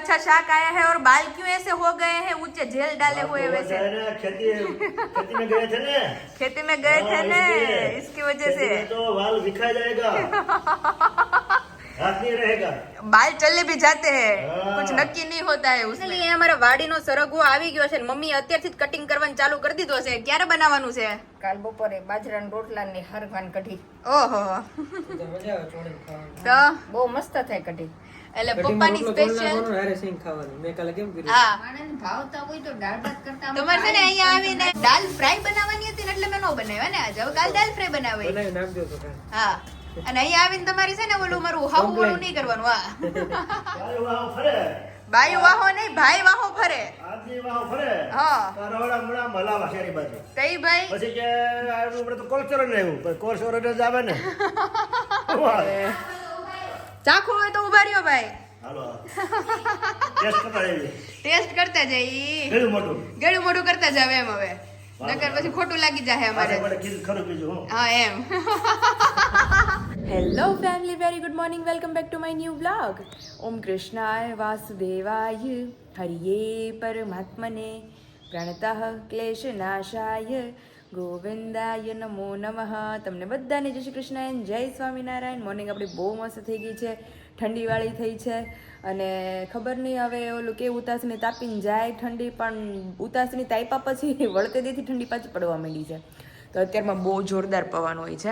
अच्छा शाक आया है और बाल क्यों ऐसे हो गए हैं ऊंचे जेल डाले हुए वैसे? खेती में गए थे ना। खेती में गए थे ना, इसकी वजह से तो बाल दिखा जाएगा, हाथ नहीं रहेगा, बाल चले भी जाते हैं, हाँ। कुछ नक्की नहीं होता है उसमें. એટલે અમારા વાડીનો સરગવો આવી ગયો છે ને મમ્મી અત્યારથી જ કટિંગ કરવાનું ચાલુ કરી દીધો છે. ક્યારે બનાવવાનું છે? કાલ બપોરે બાજરાના રોટલા ને હરવાન કઢી. ઓહો મજા આવે ચોળીને ખાવાની. તો બહુ મસ્ત થાય કઢી. એટલે પપ્પાની સ્પેશિયલ હારે સિંગ ખાવાનું. મેં કાલે કેમ કર્યું? હા માણસને ભાવતા હોય તો દાળ ભાત કરતા તમારે છે ને અહીંયા આવીને દાલ ફ્રાય બનાવવાની હતી ને એટલે મેં નો બનાવ્યા ને આજે. હવે કાલ દાલ ફ્રાય બનાવી. બનાવી નાખ દો તો કાંઈ. હા અને અહીંયા આવીને તમારી છે ને ઓલું મારું હાવું વાળું નહીં કરવાનું. હા બાઈ વાહ ફરે, બાઈ વાહો નહીં ભાઈ વાહો ફરે. આદમી વાહ ફરે, હા તારાવાળા હમણાં મલાવા શેરી બાજુ. કઈ ભાઈ? પછી કે આપણે તો કોલચોર ને આવ્યું, પણ કોલચોર જ આવે ને. ચાખો હોય તો ઉભા રહ્યો ભાઈ, હાલો ટેસ્ટ કરતા જઈએ. ટેસ્ટ કરતા જઈ, ગળું મોટું ગળું મોઢું કરતા જાવ એમ. હવે નકર પછી ખોટું લાગી જાય અમારે. આપણે કીધું ખરું બીજું હું. હા એમ. Hello family, very good morning, welcome back to my new blog. ઓમ કૃષ્ણાય વાસુદેવાય હરિયે પરમાત્મને પ્રણતઃ ક્લેશનાશાય ગોવિંદાય નમો નમઃ. તમને બધાને જય શ્રી કૃષ્ણ and જય સ્વામિનારાયણ. મોર્નિંગ આપણી બહુ મસ્ત થઈ ગઈ છે, ઠંડીવાળી થઈ છે. અને ખબર નહીં હવે ઓલું કે ઉતાસની તાપીને જાય ઠંડી, પણ ઉતાસની તાપ્યા પછી વળતે દેથી ઠંડી પાછી પડવા માંડી છે. તો અત્યારમાં બહુ જોરદાર પવન હોય છે.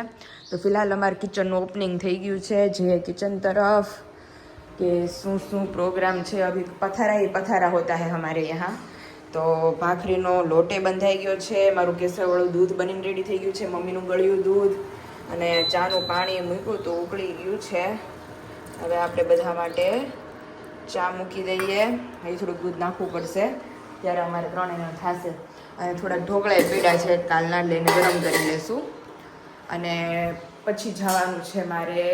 તો ફિલહાલ અમારે કિચનનું ઓપનિંગ થઈ ગયું છે, જે કિચન તરફ કે શું શું પ્રોગ્રામ છે. અભી પથારા ही પથારા હોતા है हमारे यहाँ. તો ભાખરીનો લોટે બંધાઈ ગયો છે, મારું કેસરવાળું દૂધ બનીને રેડી થઈ ગયું છે, મમ્મીનું ગળ્યું દૂધ અને ચાનું પાણી મૂક્યું તો ઉકળી ગયું છે. હવે આપણે બધા માટે ચા મૂકી દઈએ. અહીં થોડુંક દૂધ નાખવું પડશે, ત્યારે અમારે ત્રણેયને થશે. અને થોડાક ઢોકળા પીડા છે, કાલના લઈને ગરમ કરી લેશું. અને પછી જવાનું છે મારે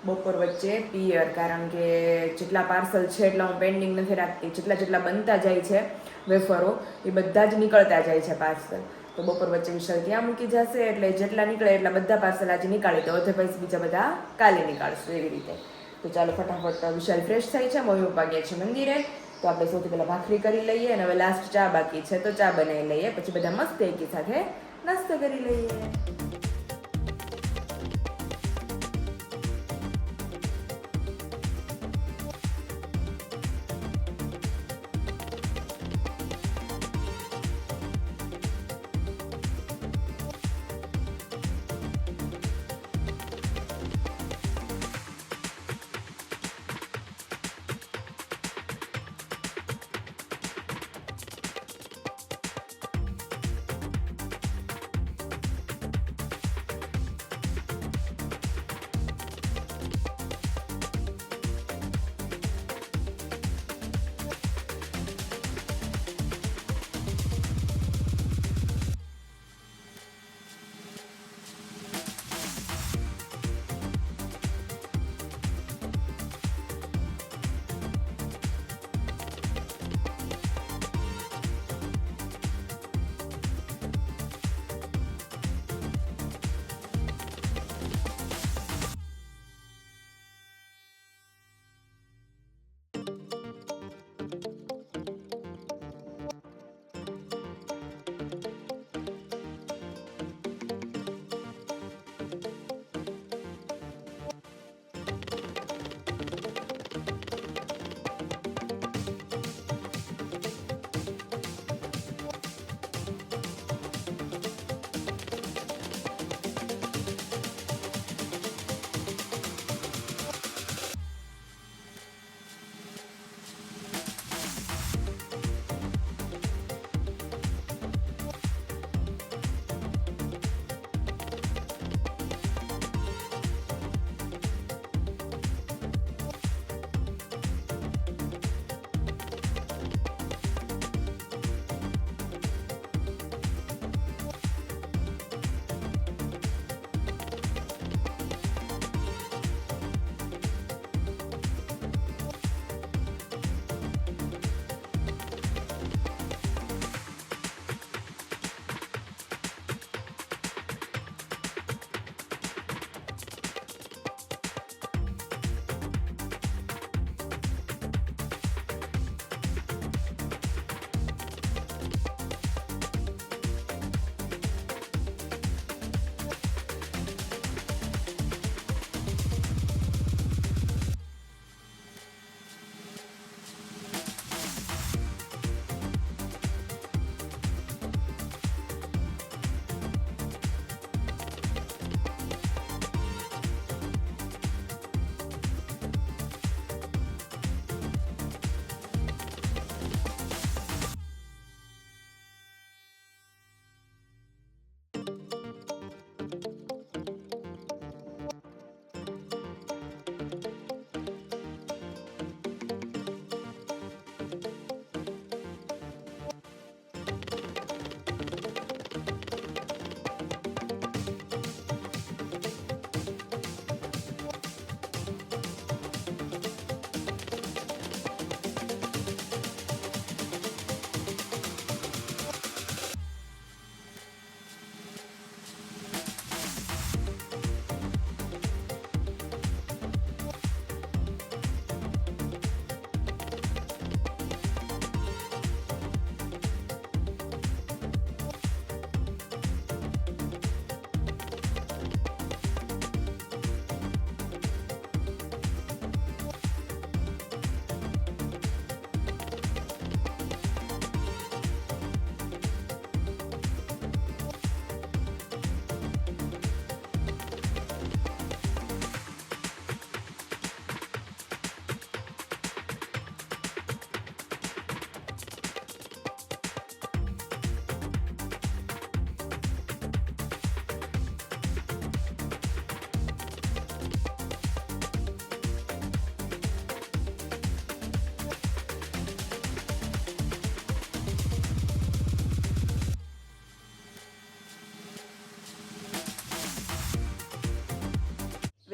બપોર વચ્ચે પિયર, કારણ કે જેટલા પાર્સલ છે એટલા હું પેન્ડિંગ નથી રાખતી. જેટલા બનતા જાય છે વેફરો એ બધા જ નીકળતા જાય છે પાર્સલ. તો બપોર વચ્ચે વિશાલ ત્યાં મૂકી જશે, એટલે જેટલા નીકળે એટલા બધા પાર્સલ આજે નીકાળી દો, તો પછી બીજા બધા કાલે નીકાળશું એવી રીતે. તો ચાલો ફટાફટ વિશાલ ફ્રેશ થાય છે, મમ્મી પપ્પા ગયા છે મંદિરે, તો આપણે સૌથી પહેલાં ભાખરી કરી લઈએ. અને હવે લાસ્ટ ચા બાકી છે, તો ચા બનાવી લઈએ, પછી બધા મસ્ત એકી સાથે નાસ્તો કરી લઈએ.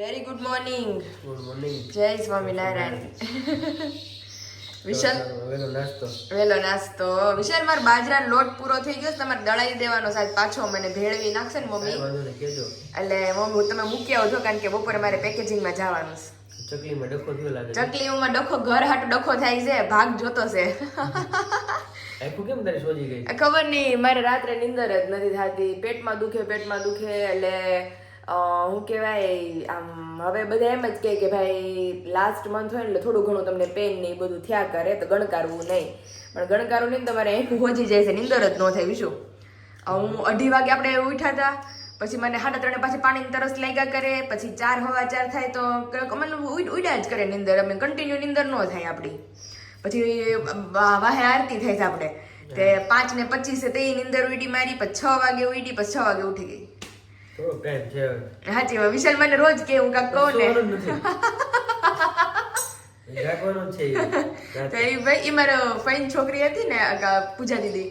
Very good morning. Good morning. જય સ્વામિનારાયણ. વિશાલ વેલો નાસ્તો. વેલો નાસ્તો. વિશાલ મારો બાજરાનો લોટ પૂરો થઈ ગયો છે, તમારે દળાઈ દેવાનો સાહેબ પાછો મને ભેળવી નાખશે ને મમ્મી. વાંધો નહીં કહેજો. એટલે મમ્મી તમે મૂકી આવજો કારણ કે બપોરે મારે પેકેજિંગમાં જવાનું છે. ચકલીમાં ડખો થયો લાગે. ચકલીઓમાં ડખો ઘર હાટ ડખો થાય છે, ભાગ જોતો છે. આખું કેમ તારી સોજી ગઈ? ખબર નહીં, મારે રાત્રે નીંદર જ નથી થતી, પેટમાં દુખે એટલે હું કહેવાય આમ હવે બધા એમ જ કે ભાઈ લાસ્ટ મંથ હોય ને એટલે થોડું ઘણું તમને પેન ને બધું થયા કરે તો ગણકારવું નહીં, પણ ગણકારવું નહીં તમારે એક હોજી જાય છે, નીંદર જ ન થાય. વિશું હું 2:30 વાગે આપણે ઉઠ્યા હતા, પછી મને 3:30 પાછી પાણીની તરસ લાગ્યા કરે, પછી 4:15 થાય તો ઉડ્યા જ કરે નીંદર, અમે કન્ટિન્યુ નીંદર ન થાય આપણી. પછી વાહે આરતી થાય છે આપણે તે 5:25 તે નીંદર ઉડી મારી, પછી 6 વાગે ઉડી, પછી 6 વાગે ઉઠી ગઈ. થોડો ટાઈમ છે. હાજી વિશાલ મને રોજ કે હું કાક કહું ને જાગવાનું જ છે ઈ. તો એ ભાઈ એ મારો ફઈન છોકરી હતી ને પૂજા દીદી,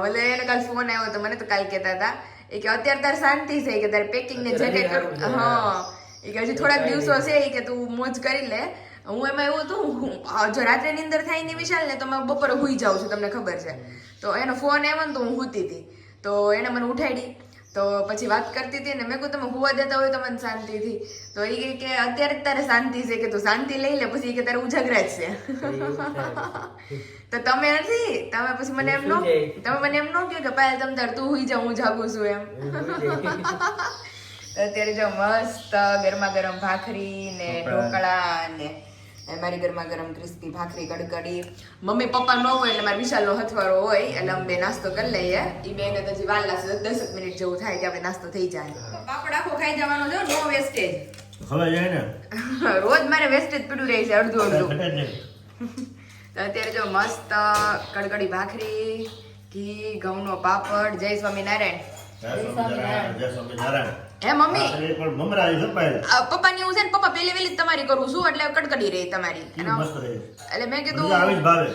એટલે એને કાલ ફોન આવ્યો તો મને તો કાલ કહેતા હતા એ કે અત્યારે તારે શાંતિ છે કે તારે પેકિંગ ને જે કઈ કરું, હા એ કે હજી થોડાક દિવસો છે એ કે તું મોજ કરી લે. હું એમાં એવું હતું જો રાત્રે નીંદર થાય ને વિશાલ ને તો હું બપોરે હુઈ જાઉં છું, તમને ખબર છે. તો એનો ફોન આવ્યો ને તો હું હુતી હતી, તો એને મને ઉઠાડી, તો પછી વાત કરતી હતી ને મેં કહ્યું તમે હુવા દેતા હોય તો મને શાંતિથી, તો એ કે અત્યારે જ તારે શાંતિ છે કે તું શાંતિ લઈ લે, પછી કે તારે ઉજાગરા જ છે. તો તમે નથી, તમે પછી મને એમ ન કહો કે પાયલ તમ તાર તું હુઈ જા હું જાગું છું એમ. અત્યારે જો મસ્ત ગરમા ગરમ ભાખરી ને ઢોકળા ને મારી ગરમા ગરમ ક્રિસ્પી ભાખરી કડકડી. મમ્મી પપ્પા ન હોય એટલે મારા વિશાલનો હથવારો હોય એટલે અમે બે નાસ્તો કરી લઈએ. એ બેને તો હજી વાર લાગશે, 10 મિનિટ જેવું થાય કે આપણે નાસ્તો થઈ જાય. પાપડ આખો ખાઈ જવાનો જો, નો વેસ્ટેજ. હવે જાય ને રોજ મારે વેસ્ટેજ પડ્યું રહે છે અડધું. તો અત્યારે જો મસ્ત કડકડી ભાખરી, ઘી, ઘઉંનો પાપડ. જય સ્વામિનારાયણ. જય સ્વામિનારાયણ. હે મમ્મી પણ મમરા આવી સપાય પપ્પાની હું છે ને પપ્પા પેલી વેલી તમારી કરું છું એટલે કડકડી રહી તમારી. મસ્ત રહે એટલે મેં કીધું આવી જ ભાવે,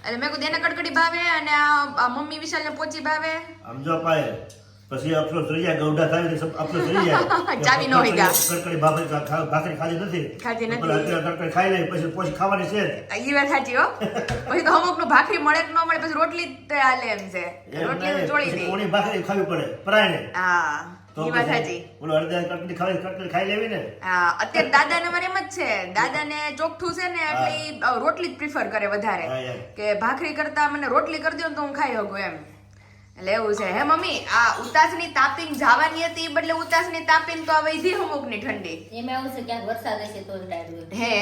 એટલે મેં કીધું એને કડકડી ભાવે અને આ મમ્મી વિશાલ ને પોચી ભાવે. આમ જો પાય પછી અફસોસ થઈ જાય, ગૌડા થાય તો અફસોસ થઈ જાય. ચાવી ન હોય ગા. કડકડી ભાખરી ખાધી નથી. ખાધી નથી. પણ અત્યારે કડકડી ખાઈ લે પછી ખાવાની છે. ઈ વાત સાચી હો. પછી તો અમુક નું ભાખરી મળે કે ન મળે પછી રોટલી જ હાલે એમ છે, રોટલી તો ચોળી દે. કોની ભાખરી ખાવી પડે પરાયને. હા ઈ વાત સાચી. ઓલો અડધા કડકડી ખાઈ લેવી ને. હા અત્યારે દાદાને મને એમ જ છે, દાદાને ચોખ્ઠું છે ને એટલે ઈ રોટલી જ પ્રિફર કરે વધારે, કે ભાખરી કરતા મને રોટલી કરી દો ને તો હું ખાઈ શકું એમ. એટલે એવું છે. હે મમ્મી આ ઉતાસની તાપીને જવાની હતી બદલે ઉતાસની તાપીને તો આ વૈધી અમુકની ઠંડી. એમાં એવું છે ક્યાંક વરસાદ હશે તો જ ડાળ હોય. હે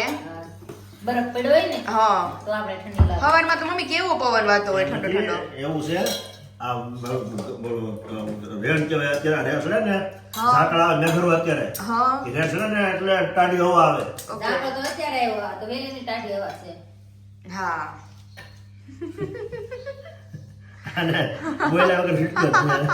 બરફ પડ્યો હોય ને હા તો આપણે ઠંડી લાગે. સવારમાં તો મમ્મી કેવો પવન વાતો હોય ઠંડો ઠંડો. એવું છે આ રેણ કેવાય અત્યારે રેણ છે ને ઝાકળા નગરો અત્યારે હા એ રેણ છે ને એટલે ટાઢી હવા આવે. ઝાકળ તો અત્યારે આવ્યો તો વેલીની ટાઢી હવા છે. હા અને બોલ્યા વગર ફીટતો જ નહીં.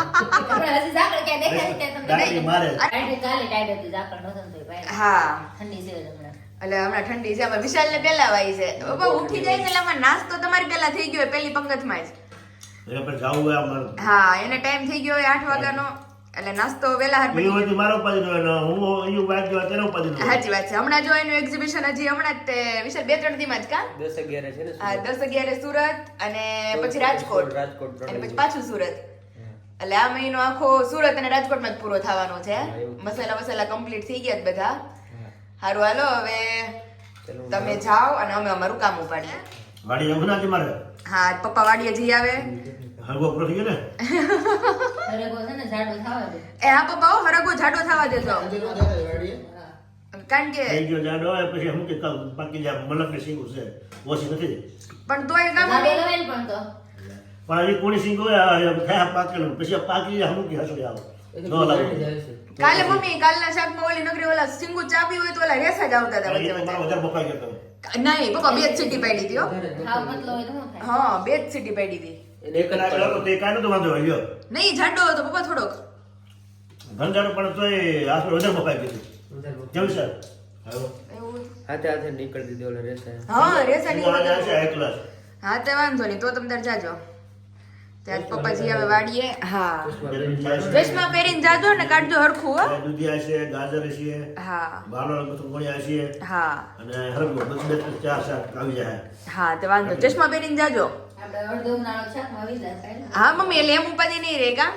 આપણે હજી ઝાકળ ક્યાં દેખાય છે તમને ટાઢી મારે. ટાઢી કાલે ટાઢી હતી ઝાકળ નહોતો ને તોય ભાઈ હા ઠંડી છે હમણાં. એટલે હમણાં ઠંડી છે. અમે વિશાલ ને પેલા વાઈ છે બાબા ઉઠી જાય છે એટલે અમારે નાસ્તો તમારી પેલા થઈ ગયો હોય પહેલી પંગતમાં જ. એટલે પછી જાવું હોય આમ હા એને ટાઈમ થઈ ગયો હોય 8 વાગ્યાનો એટલે નાસ્તો વેલા હાર એ પડી હોય તો મારો ઉપાધિ નો હોય, હું અહીંયા વાત જોવા તેનો ઉપાધિ નો હોય. સાચી વાત છે. હમણાં જો એનું એક્ઝિબિશન હજી હમણાં જ તે વિશાલ 2-3 દીમાં જ કા 10-11 છે ને. હા 10-11 સુરત અને પછી રાજકોટ રાજકોટ અને પછી પાછું સુરત. એટલે આ મહિનો આખો સુરત અને રાજકોટમાં જ પૂરો થવાનો છે. મસાલા કમ્પ્લીટ થઈ ગયા બધા. સારું હાલો હવે તમે જાઓ અને અમે અમારું કામ ઉપાડીએ. વાડી એવું નથી મારે. હા પપ્પા વાડીએ જઈ આવે. હરગો પૂરો થઈ ગયો ને. હરગો છે ને જાડો થવા દે. એ હા પપ્પા હો હરગો જાડો થવા દેજો. કારણ કે થઈ ગયો જાડો હોય પછી હું કે બાકી જે મલકની સિંગું છે ઓછી નથી. પણ તોય કામ ગાડે ગમે ને પણ તો પણ હજી કોની સિંગ હોય થયા પાકેલું પછી પાકી જાય હું કે હસું આવો નો લાગે. કાલે મમ્મી કાલના શાકમાં ઓલી નગરી ઓલા સિંગુ ચાપી હોય તો ઓલા રેસા જ આવતા હતા વચ્ચે મારો વચ્ચે. વધારે બફાઈ ગયો હતો. નહીં પપ્પા 2 જ સીટી પાડી હતી હો. હાવ પતલો હોય તો શું થાય? હા 2 જ સીટી પાડી હતી. એને એક જ કદાચ હતો તે કાંઈ નતો વાંધો આવ્યો. નહીં જાડો હતો પપ્પા થોડોક. ધંધાનો પણ તોય આસપાસ વધારે બફાઈ ગયું કેવું સર એવું હાથે હાથે નીકળી દીધી ઓલા રહેશે. હા રેસા સિંગો આજે નીકળતા. આવશે હાઈ ક્લાસ. હા તે વાંધો નહીં તો તમે તાર જાજો. ત્યાં પપ્પાજી હવે વાડીએ હા બેરીને જાય છે. ચશ્મા પહેરીને જાજો ને કાઢજો હરખું હો દૂધિયા છે, ગાજર છે, હા વાલોળ બધું વણ્યા છે હા અને હરગું બધું 2-4 શાક આવી જાય. હા તો વાંધો ચશ્મા પહેરીને જાજો આપણે અડધો ઉનાળો શાકમાં આવી જાય હા મમ્મી એટલે એમ ઉપાધિ નહીં રહે કા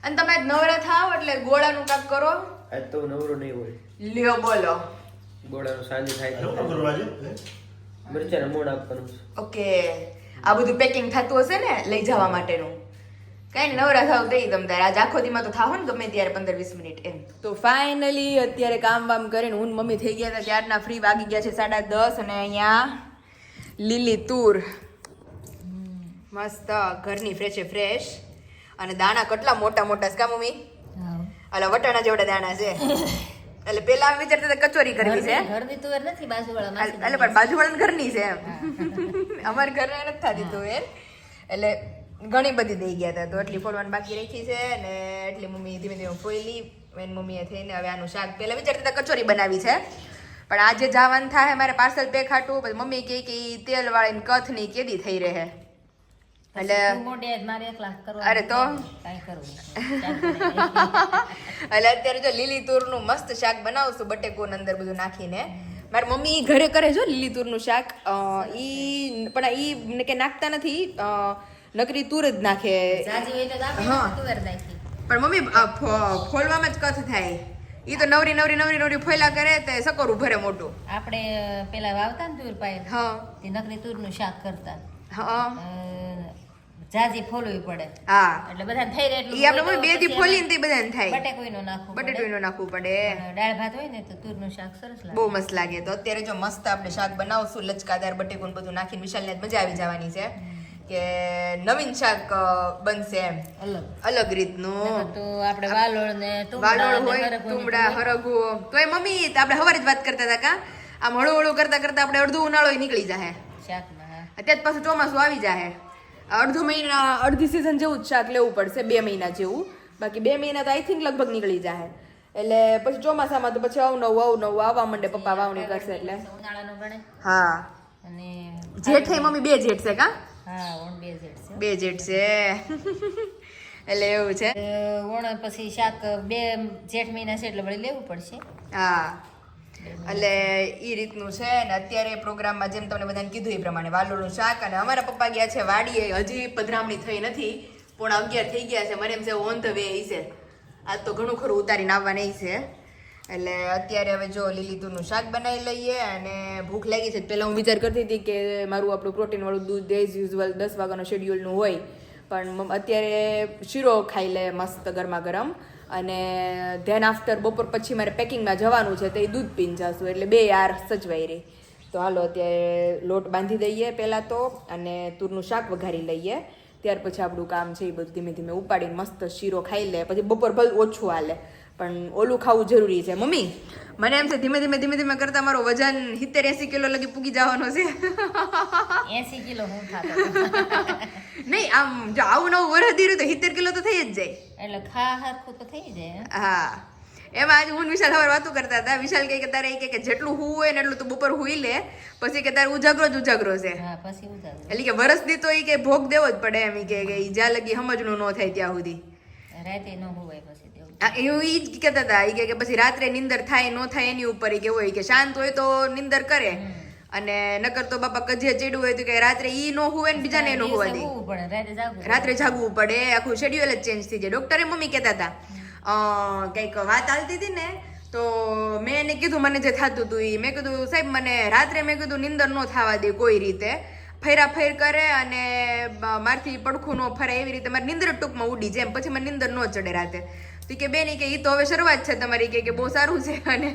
અને તમે આજ નવરા થાવ એટલે ગોળાનું કાક કરો આજ તો નવરો નહીં હોય. લ્યો બોલો ગોળાનું સાંજે થાય શું કામ કરવા છે? મરચાં મોડ આપવાનું છે. ઓકે આ બધું પેકિંગ થતું હશે ને લઈ જવા માટેનું કઈ ને નવરા થાવ તઈ તમ તારે આજ આખો દીમાં તો થાવ ને ગમે ત્યારે 15-20 મિનિટ એમ તો ફાઇનલી અત્યારે કામ વામ કરીને હું ને મમ્મી થઈ ગયા હતા ત્યારના ફ્રી વાગી ગયા છે 10:30 અને અહીંયા લીલી તુર મસ્ત ઘરની ફ્રેશે ફ્રેશ અને દાણા કેટલા મોટા મોટા છે કા મમ્મી અલા વટાણા જેવડા દાણા છે એટલે પેલા આમ વિચારતા હતા કચોરી કરવી છે ઘરની તુવેર નથી બાજુવાળા માસી એટલે પણ બાજુવાળાની ઘરની છે એમ અમારે ઘરે નથી થતી તુવેર એટલે ઘણી બધી દઈ ગયા હતા તો એટલી ફોડવાની બાકી રાખી છે અને એટલી મમ્મી ધીમે ધીમે ફોઈલી એની મમ્મીએ થઈને હવે આનું શાક પેલા વિચારતા હતા કચોરી બનાવી છે પણ આજે જવાનું થાય મારે પાર્સલ પેક હાટું પછી મમ્મી કહે કે ઈ તેલ વાળી કથની કેદી થઈ રહે એટલે મોઢે જ મારે એકલા કરવા અરે તો કાંઈ કરવું એટલે અત્યારે જો લીલી તુરનું મસ્ત શાક બનાવશું બટેકું અંદર બધું નાખીને મારી મમ્મી ઘરે કરે જો લીલી તુરનું શાક ઈ પણ ઈ કે નાખતા નથી નકરી તુર જ નાખે જાજી હોય તો આપણે હા. તુવેર નાખી પણ મમ્મી ફોલવામાં જ કથ થાય ઈ તો નવરી ફોયલા કરે તે સકોરું ભરે મોટું આપણે પેલા વાવતા ને તુવેર પાયે હા તે નકરી તુરનું શાક કરતા હા જાજી ફોલવી પડે હા એટલે બધાને થઈ રહે એટલું ઈ આપણે મમ્મી બે દી ફોલીને તે બધાને થાય બટેકોઈનું નાખવું પડે બટેટું નાખવું પડે અને દાળ ભાત હોય ને તો તુરનું શાક સરસ લાગે બહુ મસ્ત લાગે તો અત્યારે જો મસ્ત આપણે શાક બનાવશું લચકાદાર બટેકું બધું નાખીને વિશાલને મજા આવી જવાની છે કે નવીન શાક બનશે એમ અલગ અલગ રીતનું તો આપણે વાલોળ ને વાલોળ હોય તુમડા હરગવો તો એ મમ્મી તો આપણે હવારે જ વાત કરતા હતા કા આમ હળું હળું કરતા કરતા આપણે અડધું ઉનાળો નીકળી જાય શાકમાં હા. અત્યારે જ પાછું ચોમાસું આવી જાય અડધો મહિના અડધી સિઝન જેવું જ શાક લેવું પડશે 2 મહિના જેવું બાકી 2 મહિના તો આઈ થિંક લગભગ નીકળી જાય એટલે પછી ચોમાસામાં તો પછી અવનવું આવવા માંડે પપ્પા વાવણી કરશે એટલે ઉનાળાનું ગણે હા અને જેઠ મમ્મી 2 જેઠ છે કા હા ઓણ બે જેડ છે 2 જેઠ છે એટલે એવું છે ઓણ પછી શાક 2 જેઠ મહિના છે એટલે વળી લેવું પડશે હા એટલે એ રીતનું છે ને અત્યારે પ્રોગ્રામમાં જેમ તમને બધાને કીધું એ પ્રમાણે વાલોળનું શાક અને અમારા પપ્પા ગયા છે વાડીએ હજી પધરામણી થઈ નથી 11:30 થઈ ગયા છે મને એમ છે ઓન ધ વે છે આજ તો ઘણું ખરું ઉતારીને આવવા નહીં છે એટલે અત્યારે હવે જો લીલી તુરનું શાક બનાવી લઈએ અને ભૂખ લાગી છે પહેલાં હું વિચાર કરતી હતી કે મારું આપણું પ્રોટીનવાળું દૂધ એઝ યુઝ્યુઅલ 10 વાગ્યાનો શેડ્યુલનું હોય પણ અત્યારે શીરો ખાઈ લે મસ્ત ગરમા ગરમ અને ધેન આફ્ટર બપોર પછી મારે પેકિંગમાં જવાનું છે તો એ દૂધ પીને જશું એટલે 2 યાર સચવાઈ રહી તો હાલો અત્યારે લોટ બાંધી દઈએ પહેલાં તો અને તુરનું શાક વઘારી લઈએ ત્યાર પછી આપણું કામ છે એ બધું ધીમે ધીમે ઉપાડીને મસ્ત શીરો ખાઈ લે પછી બપોર ભલે ઓછું હાલે પણ ઓલું ખાવું જરૂરી છે મમ્મી મને એમ છે ધીમે ધીમે કરતા મારો વજન 70-80 કિલો લગી પૂગી જવાનો છે 80 કિલો હું ખાતો નહીં આમ જો આવું નવું વરસ દીરું તો 70 કિલો તો થઈ જ જાય એટલે ખા હરખું તો થઈ જાય હા એમાં આજે હું વિશાલ હવે વાતું કરતા હતા વિશાલ કહે કે તારે ઈ કે જેટલું હું હોય ને એટલું તું બપોર હુઈ લે પછી કે તારે ઉજાગરો જ ઉજાગરો છે હા પછી ઉતારું એટલે કે વરસ દી તો ઈ કે ભોગ દેવો જ પડે એમ ઈ કે ઈ જ્યાં લગી સમજનું ન થાય ત્યાં સુધી રાતે ન હોવાય પછી તેવું એવું ઈ જ કહેતા હતા ઈ કે પછી રાત્રે નિંદર થાય ન થાય એની ઉપર ઈ કે હોય કે શાંત હોય તો નિંદર કરે અને નકર તો બાપા કજે ચેડું હોય તો કે રાત્રે ઈ નો હોય ને બીજાને નો હોવા દે હોવું પડે રાતે જાગવું રાત્રે જાગવું પડે આખું શેડ્યુલ જ ચેન્જ થઈ જાય ડોક્ટરે મમ્મી કહેતા હતા કંઈક વાત ચાલતી હતી ને તો મેં એને કીધું મને જે થતું હતું એ મેં કીધું સાહેબ મને રાત્રે મેં કીધું નિંદર ન થવા દે કોઈ રીતે ફેર કરે અને મારથી પડખું ન ફરે એવી રીતે મારી નિંદર ટૂંકમાં ઉડી જાય પછી મને નિંદર ન ચડે રાતે તો કે બેન કે એ તો હવે શરૂઆત છે તમારી કે બહુ સારું છે અને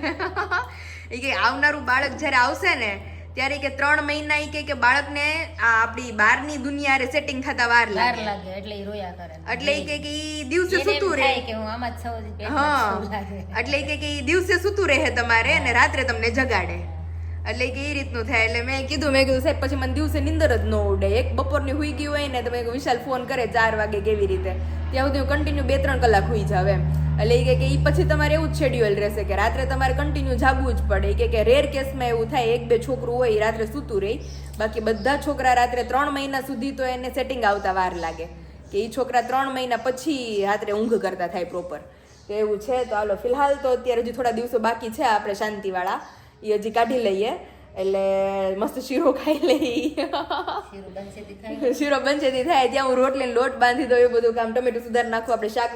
એ કે આવનારું બાળક જ્યારે આવશે ને ત્યારે કે 3 મહિના ઈ કે બાળકને આ આપણી બહારની દુનિયા સેટિંગ થતા વાર લાગે એટલે ઈ રોયા કરે એટલે ઈ કે ઈ દિવસે સૂતું રહે કે હું આમાં જ સૌથી પેટ હા એટલે ઈ કે ઈ દિવસે સૂતું રહે તમારે અને રાત્રે તમને જગાડે એટલે કે એ રીતનું થાય એટલે મેં કીધું સાહેબ પછી મને દિવસે નિંદર જ ન ઉડે એક બપોરની હુઈ ગઈ હોય ને તો મેં વિશાલ ફોન કરે 4 વાગે કેવી રીતે ત્યાં સુધી હું કન્ટિન્યુ 2-3 કલાક હુઈ જાવ એમ એટલે એ કે એ પછી તમારે એવું જ શેડ્યુલ રહેશે કે રાત્રે તમારે કન્ટિન્યુ જાગવું જ પડે કે રેર કેસમાં એવું થાય 1-2 છોકરું હોય એ રાત્રે સૂતું રહે બાકી બધા છોકરા રાત્રે 3 મહિના સુધી તો એને સેટિંગ આવતા વાર લાગે કે એ છોકરા 3 મહિના પછી રાત્રે ઊંઘ કરતા થાય પ્રોપર. તો એવું છે. તો હાલો ફિલહાલ તો અત્યારે હજી થોડા દિવસો બાકી છે આપણે શાંતિવાળા, એ હજી કાઢી લઈએ એટલે મસ્ત શીરો ખાઈ લઈ. શીરો બનશે તે થાય ત્યાં હું રોટલીને લોટ બાંધી દઉં, એ બધું કામ ટમેટું સુધાર નાખું, આપણે શાક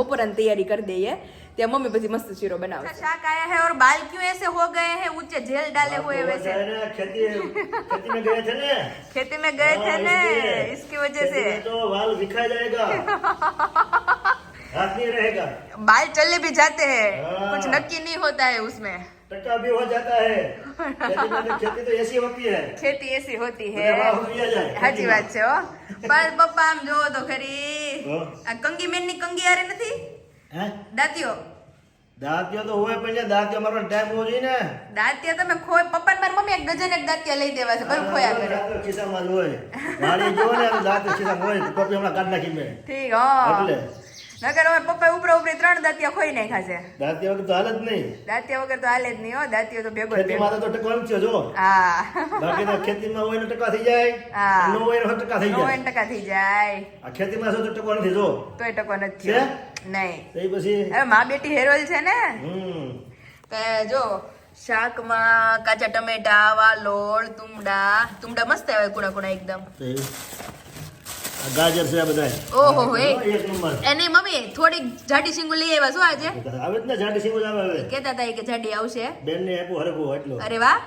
બપોરની તૈયારી કરી દઈએ. ત્યાં મમ્મી પછી મસ્ત શીરો બનાવે. શાક આયા है और बाल क्यों ऐसे हो गए हैं, ऊंचे जेल डाले हुए वैसे? खेती में गए थे ना, खेती में गए थे ना, इसकी वजह से तो बाल दिखा जाएगा, हाथ नहीं रहेगा, बाल चले भी जाते हैं, हाँ। कुछ नक्की नहीं होता है उसमें, टक्का भी हो जाता है। खेती तो ऐसी होती है, खेती ऐसी होती है. બધા વાહ ઉડી જાય. સાચી વાત છે હો. બસ પપ્પા આમ જોવો તો ખરી હા. આ કંગી મેન ની કંગી આરે નથી હે દાંતીઓ. દાંતિયો તો હોય પણ દાંતિયો મારો ટાઈમ હોવો જોઈએ ને. દાંતિયા તમે ખોય પપ્પા મારી મમ્મી એક ડઝન એક દાંતિયા લઈ દેવા છે, કયું ખોયા કરે. દાંતિયો ખિસ્સામાં જ હોય, વાળી જો ને દાંતિયો ખિસ્સામાં હોય તો પપ્પી હમણાં કાઢ નાખી મેં ઠીક હા. એટલે નકર અમારા પપ્પા ઉપરા ઉપરી 3 દાંતિયા ખોઈ નાખ્યા છે. દાંતિયો વગર તો હાલ જ નહીં. દાંતિયા વગર તો હાલે જ નહીં હો, દાંતિયો તો ભેગો જ ભેગો. ખેતીમાં તો ટકવાનું છે જો, હા બાકી તો ખેતીમાં હોય ને ટકા થઈ જાય, હા. ન હોય ને ટકા થઈ જાય. 90% થઈ જાય આ ખેતીમાં શું તો ટકવા નથી જો તોય ટકો નથી છે? થયો. નહીં તો એ પછી હવે મા બેટી હેરોલ છે ને. હમ તો જો શાકમાં કાચા ટમેટા, વાલોળ, તુમડા મસ્ત આવે કુણા કુણા એકદમ. તો એ આ ગાજર છે આ બધા. ઓહો હો, એક નંબર. એની મમ્મી થોડીક જાડી શીંગું લઈ આવ્યા શું આજે? આવે જ ને જાડી સીવું જ આવે હવે. કેતા હતા કે જાડી આવશે. બેન ને આપ્યું હરખું એટલો. અરે વાહ.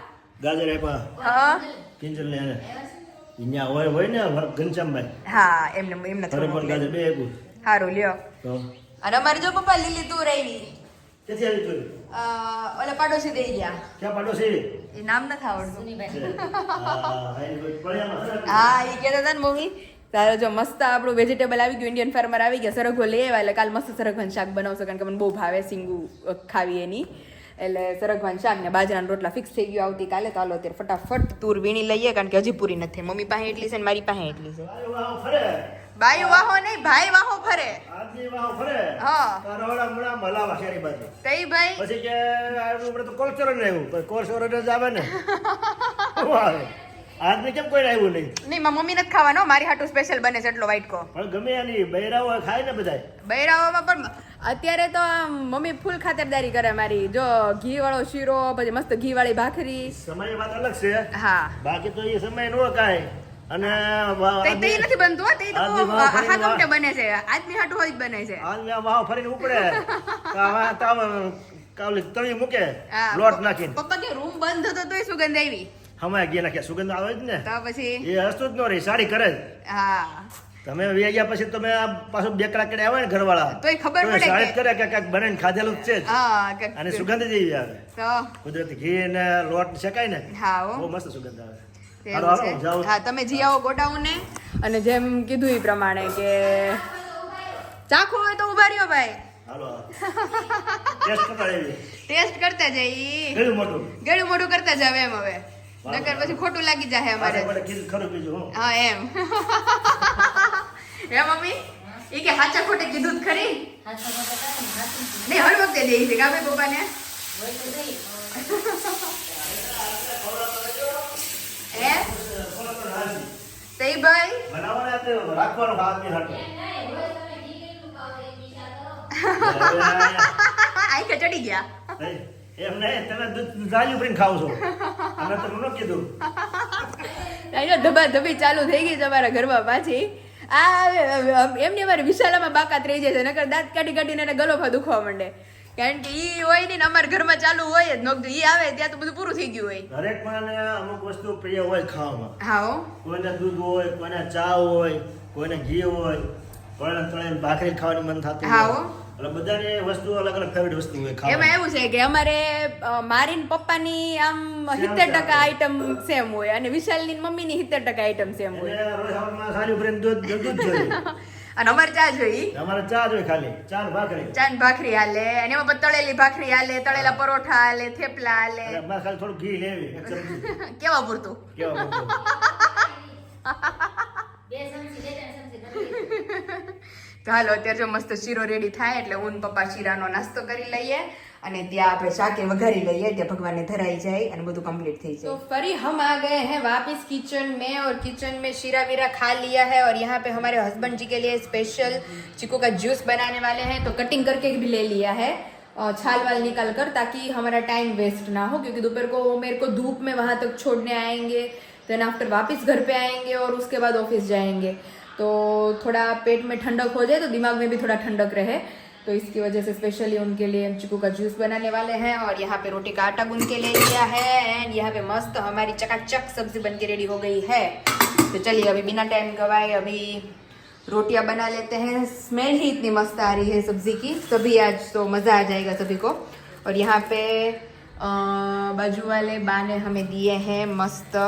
ગાજર આપ્યા હા કિંજલ ને એને. અહીંયા હોય ને ઘનશ્યામભાઈ હા એમને હરખ થોડું પણ ગાજર બે આપ્યું. સારું લ્યો. તો અને અમારે જો પપ્પા લીલી તુર આવી, ક્યાંથી આવી તું? ઓલા પાડોશી દઈ ગયા, ક્યાં પાડોશી? એ નામ નથી આવડતું. હા, એની કોઈ ફળિયામાં છે ને? હા એ કહેતા હતા ને મમ્મી. તારે જો મસ્ત આપણું વેજીટેબલ આવી ગયું, ઇન્ડિયન ફાર્મર આવી ગયા, સરગવો લઈ આવ્યા એટલે કાલ મસ્ત સરગવાનું શાક બનાવશો, કારણ કે મને બહુ ભાવે સિંગુ ખાવી એની. એટલે સરગવાનું શાક ને બાજરાના રોટલા ફિક્સ થઈ ગયું આવતીકાલે. તો હાલો અત્યારે ફટાફટ તુર વીણી લઈએ, કારણ કે હજી પૂરી નથી. મમ્મી પાસે એટલી છે ને મારી પાસે એટલી છે. આયો વાહો ફરે. બાયું વાહો નહીં, ભાઈ વાહો ફરે. આદમી વાહો ફરે. હા. તારા વાળા હમણાં મલાવા શેરી બાજુ. તઈ ભાઈ પછી કે આપણે તો કોલચોર ને આવ્યું, પણ કોલચોર જ આવે ને. વાહ. આદમી કેમ કોઈ આવ્યું નહીં? નહીં મારી મમ્મી નથી ખાવાનો, મારી હાટુ સ્પેશિયલ બને છે એટલો વાઇટકો. પણ ગમે એની બૈરાઓ ખાય ને બધાય. બૈરાઓમાં પણ અત્યારે તો આમ મમ્મી ફૂલ ખાતરદારી કરે મારી. જો ઘી વાળો શીરો, પછી મસ્ત ઘી વાળી ભાખરી. સમયની વાત અલગ છે, હા બાકી તો એ સમય નો કાંઈ. અને તે નથી બનતું હો, તે તો આદમી વાહ ફરીને હા ગમતે બને છે, આદમી હાટુ હોય જ બને છે. આદમી આ વાહો ફરીને ઉપડે કાવલી તળી મૂકે હા, લોટ નાખીને. પપ્પા કે રૂમ બંધ હતો તોય સુગંધ આવી. હમાય ગયા નાખ્યા સુગંધ આવે જ ને. તો પછી એ હસતું જ ન રહી, સાડી કરે જ. હા તમે વ્યા ગયા પછી તમે આ પાછું બે કલાક કરે આવે ને ઘરવાળા, તોય ખબર તોય પડે સાડી જ કે કરે કે કાંઈક બને ખાધેલું જ છે જ. હા અને સુગંધ જ એવી આવે, તો કુદરતી ઘી ને લોટ શેકાય ને, હા હો. બહુ મસ્ત સુગંધ આવે. તેવું હાલો, હાલો, છે. જાઓ. હા તમે જી આવો ગોડાઉન ને. અને જેમ કીધું એ પ્રમાણે કે ચાખો હોય તો ઉભા રહ્યો ભાઈ, હાલો ટેસ્ટ કરતા રહેવી. ટેસ્ટ કરતા જઈ, ગળ્યું મોટું ગળું મોઢું કરતા જાવ એમ. હવે નકર પછી ખોટું લાગી જાય અમારે. પાછા પડે કીધું ખરું બીજું હું. હા એમ. હે મમ્મી એ કે હાચા ખોટે કીધું જ ખરી. નહીં હર વખતે દે છે કાપે પપ્પાને. હે તઈ ભાઈ બનાવવાના હાથે રાખવાનું હાથની હાથે. આઈ કે ચડી ગયા. એમ નહીં, તમે દૂધ ઝાલ્યું ભરીને ખાવ છો, અમે તમને ન કીધું. આનો ધબા ધબી ચાલુ થઈ ગઈ છે અમારા ઘરમાં પાછી. આ એમની અમારી વિશાલામાં બાકાત રહી જાય છે, નકર દાંત કાઢી કાઢીને એને ગલોફા દુખવા માંડે. કારણ કે ઈ હોય ને અમારા ઘરમાં ચાલુ હોય જ નોક. ઈ આવે ત્યાં તો બધું પૂરું થઈ ગયું હોય. દરેક માણસને અમુક વસ્તુ પ્રિય હોય ખાવામાં. હા હો. કોઈને દૂધ હોય, કોઈને ચા હોય, કોઈને ઘી હોય, કોઈને તળેલી ભાખરી ખાવાની મન થતું હા હોય. હો. એટલે બધાની વસ્તુ અલગ અલગ ફેવરેટ વસ્તુ હોય એમાં ખાવાની. એવું છે કે અમારે મારી ને પપ્પાની આમ 70% આઈટમ સેમ હોય અને વિશાલની ને મમ્મીની 70% આઈટમ સેમ હોય. એટલે રોજ સવારમાં સારી ભરીને દૂધ જોઈએ. અને અમારે ચા જોઈ, અમારે ચા જોઈએ ખાલી, ચા ને ભાખરી. ચા ને ભાખરી હાલે, અને એમાં પછી તળેલી ભાખરી હાલે, તળેલા પરોઠા હાલે, થેપલા હાલે. અને બસ ખાલી થોડું ઘી લેવી, એક ચમચી. કેવા પૂરતું. કેવા બધું. તો હાલો અત્યારે જો મસ્ત શીરો રેડી થાય એટલે હું ને પપ્પા શીરાનો નાસ્તો કરી લઈએ. અને ત્યાં આપણે શાકે વઘારી લઈએ, ત્યાં ભગવાનને ધરાઈ જાય અને બધું કમ્प्लीट થઈ જાય. तो फरी हम आ गए हैं वापस किचन में और किचन में शीरा वीरा खा लिया है और यहाँ पे हमारे हस्बैंड जी के लिए स्पेशल चीकू का जूस बनाने वाले हैं, तो कटिंग करके भी ले लिया है और छाल वाल निकाल कर, ताकि हमारा टाइम वेस्ट ना हो, क्योंकि दोपहर को मेरे को धूप में वहाँ तक छोड़ने आएंगे, देन आफ्टर वापस घर पे आएंगे और उसके बाद ऑफिस जाएंगे, तो थोड़ा पेट में ठंडक हो जाए तो दिमाग में भी थोड़ा ठंडक रहे, तो इसकी वजह से स्पेशली उनके लिए हम चिकू का जूस बनाने वाले हैं. और यहाँ पे रोटी का आटा गूंद के ले लिया है एंड यहाँ पे मस्त हमारी चकाचक सब्जी बन के रेडी हो गई है. तो चलिए अभी बिना टाइम गवाए अभी रोटियां बना लेते हैं. स्मेल ही इतनी मस्त आ रही है सब्जी की, सभी आज तो मज़ा आ जाएगा सभी को. और यहाँ पे बाजू वाले बा ने हमें दिए हैं मस्त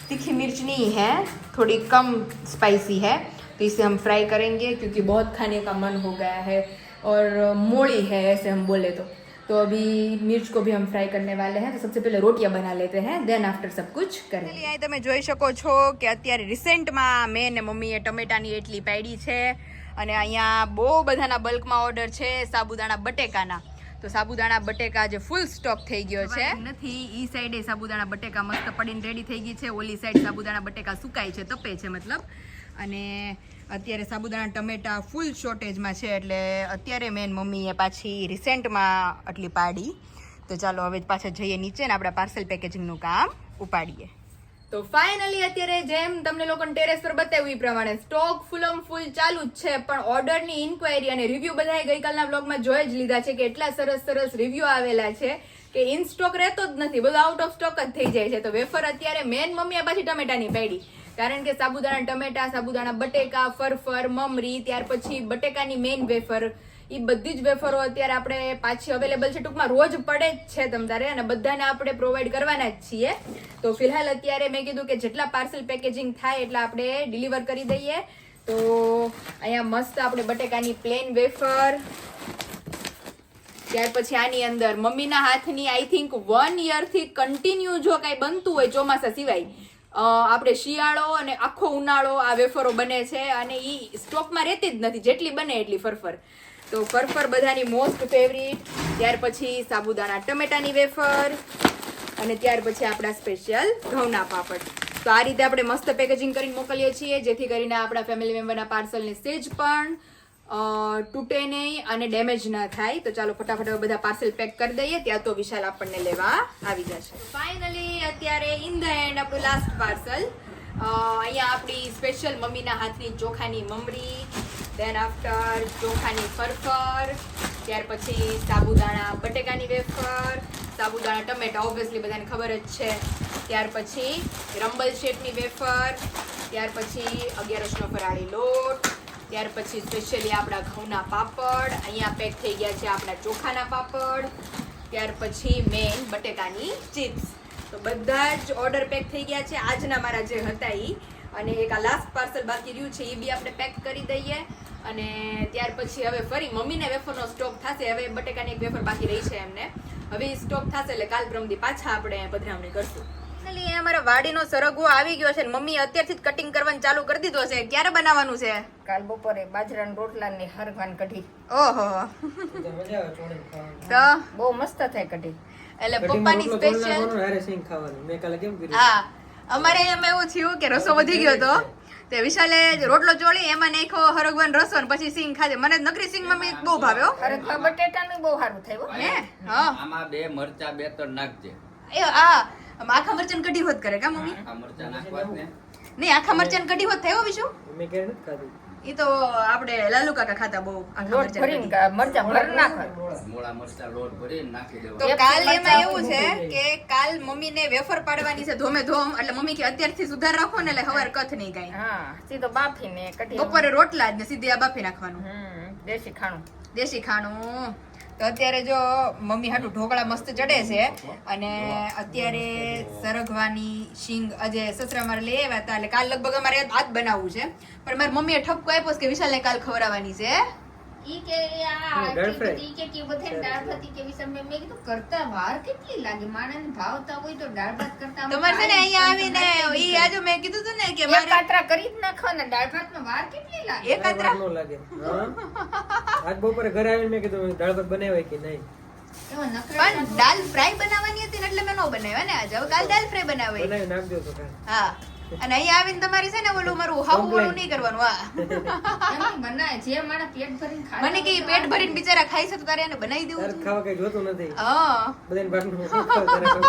तीखी मिर्च नहीं है, थोड़ी कम स्पाइसी है, तो इसे हम फ्राई करेंगे क्योंकि बहुत खाने का मन हो गया है और मोड़ी है ऐसे हम बोले तो अभी मिर्च को भी हम फ्राई करने वाले हैं. तो सबसे पहले रोटियां बना लेते हैं, देन आफ्टर सब कुछ करेंगे. અહીં તમે જોઈ શકો છો કે અત્યારે રિસેન્ટમાં મેં ને મમ્મીએ ટમેટાની એટલી પાડી છે અને અહીંયા બહુ બધાના બલ્કમાં ઓર્ડર છે સાબુદાણા બટેકાના. તો સાબુદાણા બટેકા જે ફૂલ સ્ટોક થઈ ગયો છે નથી, ઈ સાઈડે સાબુદાણા બટેકા મસ્ત પડીને રેડી થઈ ગઈ છે, ઓલી સાઈડ સાબુદાણા બટેકા સુકાય છે, તપે છે મતલબ. અને અત્યારે સાબુદાણા ટમેટા ફૂલ શોર્ટેજમાં છે, એટલે અત્યારે મેન મમ્મીએ પાછી રિસેન્ટમાં આટલી પાડી. તો ચાલો હવે પાછા જઈએ નીચે ને આપણા પાર્સલ પેકેજિંગનું કામ ઉપાડીએ. તો ફાઇનલી અત્યારે જેમ તમને લોકોને ટેરેસ પર બતાવ્યું એ પ્રમાણે સ્ટોક ફૂલમ ફૂલ ચાલુ જ છે, પણ ઓર્ડરની ઇન્ક્વાયરી અને રિવ્યુ બધાએ ગઈકાલના બ્લોગમાં જોઈ જ લીધા છે કે એટલા સરસ સરસ રિવ્યુ આવેલા છે કે ઇન સ્ટોક રહેતો જ નથી, બધું આઉટ ઓફ સ્ટોક જ થઈ જાય છે. તો વેફર અત્યારે મેન મમ્મીએ પાછી ટમેટાની પાડી, કારણ કે સાબુદાણા ટમેટા, સાબુદાણા બટેકા, ફરફર, મમરી, ત્યાર પછી બટેકાની મેઇન વેફર, એ બધી જ વેફરો અત્યારે આપણે પાછી અવેલેબલ છે. ટૂંકમાં રોજ પડે જ છે તમ તારે અને બધાને આપણે પ્રોવાઈડ કરવાના જ છીએ. તો ફિલહાલ અત્યારે મેં કીધું કે જેટલા પાર્સલ પેકેજિંગ થાય એટલા આપણે ડિલિવર કરી દઈએ. તો અહીંયા મસ્ત આપણે બટેકાની પ્લેન વેફર, ત્યાર પછી આની અંદર મમ્મીના હાથની આઈ થિંક 1 યરથી કન્ટિન્યુ જો કાંઈ બનતું હોય ચોમાસા સિવાય, આપણે શિયાળો અને આખો ઉનાળો આ વેફરો બને છે અને એ સ્ટોકમાં રહેતી જ નથી, જેટલી બને એટલી ફરફર. તો ફરફર બધાની મોસ્ટ ફેવરિટ. ત્યાર પછી સાબુદાણા ટમેટાની વેફર અને ત્યાર પછી આપણા સ્પેશિયલ ઘઉંના પાપડ. તો આ રીતે આપણે મસ્ત પેકેજિંગ કરીને મોકલીએ છીએ, જેથી કરીને આપણા ફેમિલી મેમ્બરના પાર્સલને સેજ પણ તૂટે નહીં અને ડેમેજ ના થાય. તો ચાલો ફટાફટ બધા પાર્સલ પેક કરી દઈએ, ત્યાં તો વિશાલ આપણને લેવા આવી જશે. ફાઇનલી અત્યારે ઇન ધ એન્ડ આપણું લાસ્ટ પાર્સલ. અહીંયા આપણી સ્પેશિયલ મમ્મીના હાથની ચોખાની મમરી, દેન આફ્ટર ચોખાની ફરફર, ત્યાર પછી સાબુદાણા બટેકાની વેફર, સાબુદાણા ટમેટા ઓબ્વિયસલી બધાને ખબર જ છે, ત્યાર પછી રંબલ શેપની વેફર, ત્યાર પછી 11 ફરાળી લોટ, ત્યાર પછી સ્પેશિયલી આપણા ઘઉંના પાપડ, અહીંયા પેક થઈ ગયા છે આપણા ચોખાના પાપડ, ત્યાર પછી મેન બટેકાની ચિપ્સ. તો બધા જ ઓર્ડર પેક થઈ ગયા છે આજના મારા જે હતા એ, અને એક આ લાસ્ટ પાર્સલ બાકી રહ્યું છે એ બી આપણે પેક કરી દઈએ. અને ત્યાર પછી હવે ફરી મમ્મીને વેફરનો સ્ટોક થશે, હવે બટેકાની એક વેફર બાકી રહી છે એમને, હવે સ્ટોક થશે એટલે કાલ પ્રમદી પાછા આપણે પધરામણી કરશું. ફાઇનલી અમારા વાડીનો સરગવો આવી ગયો છે, મમ્મી અત્યારથી જ કટિંગ કરવાનું ચાલુ કરી દીધો છે. ક્યારે બનાવવાનું છે? કાલ બપોરે બાજરાના રોટલાની હરવાન કઢી. ઓહો, તો બહુ મસ્ત થાય કઢી. એટલે પપ્પાની સ્પેશિયલ. હા, અમારે એમ એવું થયું કે રસો વધી ગયો તો તે વિશાલે રોટલો ચોળી એમાં નાખ્યો હરગવાનો રસો ને પછી સિંગ ખાધે. મને નકરી સિંગ મમ્મી બહુ ભાવ્યો. હરગવા બટેટાનું બહુ સારું થયું હે. હા, આમાં 2 મરચા 2-3 નાખજે. એ આ આખા મરચાં કઢી હોત કરે કા મમ્મી? આ મરચા નાખવા ને નહીં, આખા મરચાં કઢી હોત થયો વિશુ. મેં ક્યારે નથી ખાધું. એ તો આપણે લાલુ કાકા ખાતા બહુ આખા લોટ મરચાં ભરીને કઢી. મરચા ભર નાખો. મોળા મરચા લોટ ભરીને નાખી તો દેવા. કાલ એમાં એવું છે કે કાલ મમ્મીને વેફર પાડવાની છે ધોમે ધોમ, એટલે મમ્મી કે અત્યારથી સુધાર રાખો ને એટલે હવાર કથ નહીં કાંઈ. હા, સીધો બાફીને કઢી. બપોરે રોટલા જ ને સીધી આ બાફી નાખવાનું. દેશી ખાણું. દેશી ખાણું. તો અત્યારે જો મમ્મી હાટું ઢોકળા મસ્ત ચડે છે અને અત્યારે સરગવાની શીંગ આજે સસરા મારે લઈ આવ્યા હતા, એટલે કાલ લગભગ અમારે આજ બનાવવું છે, પણ મારી મમ્મીએ ઠપકો આપ્યો કે વિશાલને કાલ ખવડાવવાની છે. ઈ કે આ ઈ કે બધે દાળ ભાત કે વિશે મેં કીધું કરતા વાર કેટલી લાગે, માણસને ભાવતા હોય તો દાળ ભાત કરતા તમારે છે ને અહીંયા આવીને ઈ આજે મેં કીધું હતું ને કે એક કાતરા કરી જ નાખો ને, દાળ ભાતમાં વાર કેટલી લાગે. એક કાતરા નો લાગે. આજ બપોરે ઘરે આવીને મેં કીધું દાળ ભાત બનાવાય કે નહીં. એમાં નખરા પણ દાલ ફ્રાય બનાવવાની હતી ને એટલે મેં નો બનાવ્યા ને આજે. હવે કાલ દાલ ફ્રાય બનાવી. બનાવી નાખજો તો કાંઈ. હા. અને અહીંયા આવીને તમારી છે ને ઓલું મારું હાવું ઓલું નહીં કરવાનું. હા. એમ બનાવે જે માણસ પેટ ભરીને ખાય મને કે પેટ ભરીને બિચારા ખાય છે તો તારે એને બનાવી દેવું તારે છે. ખાવા કઈ જોતું નથી હા. બધાને ભાગનું ખાવા તારે ખાવું.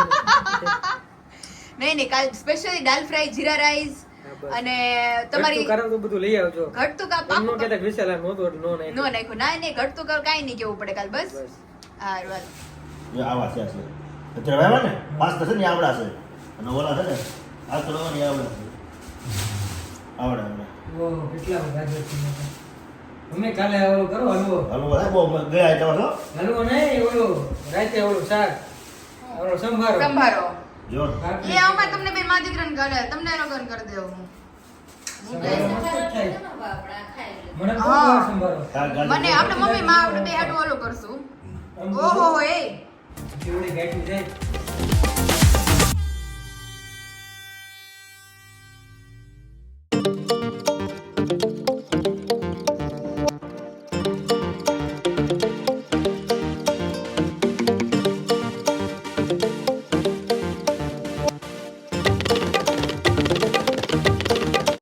નહીં કાલ સ્પેશિયલી દાલ ફ્રાય જીરા રાઈસ હા, બસ. અને ઘટતું તમારી કરાવ તો બધું લઈ આવજો ઘટતું કા એમ નો પાકું કહેતા કે વિશાલા નહોતું એટલે નો નાખ્યું. નો નાખ્યું. ના નહીં ઘટતું કા કાંઈ નહીં કેવું પડે કાલ. બસ બસ હા વાલ. એ આવા છે છે અત્યારે આવ્યા ને પાંચ થશે ને આવડા છે અને ઓલા છે ને આ તો ને આવડા છે આવડા ઓહ કેટલા બધા છે અમે કાલે ઓલો કરો હલવો હલવો બહુ ગયા તમારે છો હલવો નહીં ઓલો રાતે ઓલું શાક ઓલો સંભારો સંભારો જો એ આમાં તમને બે માં દીકરાને કરે તમને લગન કરી દેવું. સંભારો મસ્ત જ થાય. બાપડા ખાય લે. મને બહુ ભાવે સંભારો મને આપણે મમ્મી માં આપણે બે હાટું ઓલું કરશું. ઓહો એ કેવડી ગાંઠી જાય